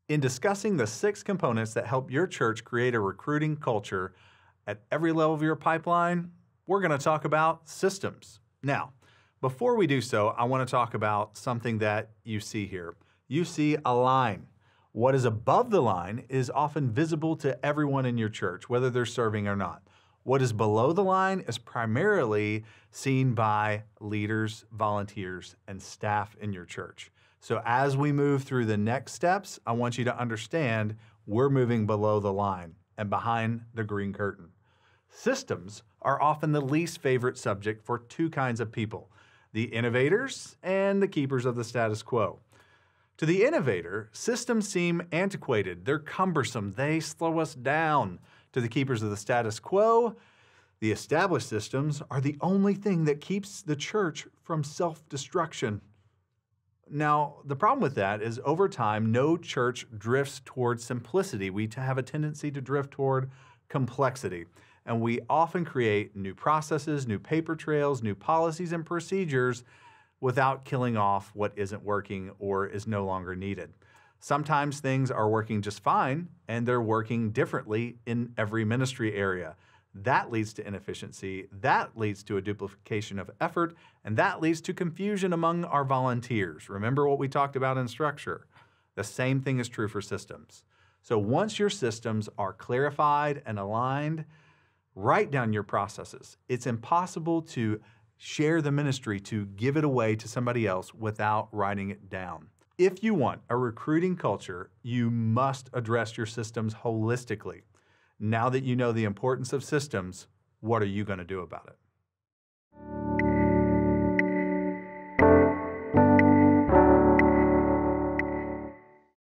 In discussing the 6 components that help your church create a recruiting culture at every level of your pipeline, we're going to talk about systems. Now, before we do so, I want to talk about something that you see here. You see a line. What is above the line is often visible to everyone in your church, whether they're serving or not. What is below the line is primarily seen by leaders, volunteers, and staff in your church. So as we move through the next steps, I want you to understand we're moving below the line and behind the green curtain. Systems are often the least favorite subject for 2 kinds of people, the innovators and the keepers of the status quo. To the innovator, systems seem antiquated, they're cumbersome, they slow us down. To the keepers of the status quo, the established systems are the only thing that keeps the church from self-destruction. Now, the problem with that is over time, no church drifts toward simplicity. We have a tendency to drift toward complexity. And we often create new processes, new paper trails, new policies and procedures without killing off what isn't working or is no longer needed. Sometimes things are working just fine and they're working differently in every ministry area. That leads to inefficiency, that leads to a duplication of effort, and that leads to confusion among our volunteers. Remember what we talked about in structure. The same thing is true for systems. So once your systems are clarified and aligned, write down your processes. It's impossible to share the ministry, to give it away to somebody else without writing it down. If you want a recruiting culture, you must address your systems holistically. Now that you know the importance of systems, what are you going to do about it?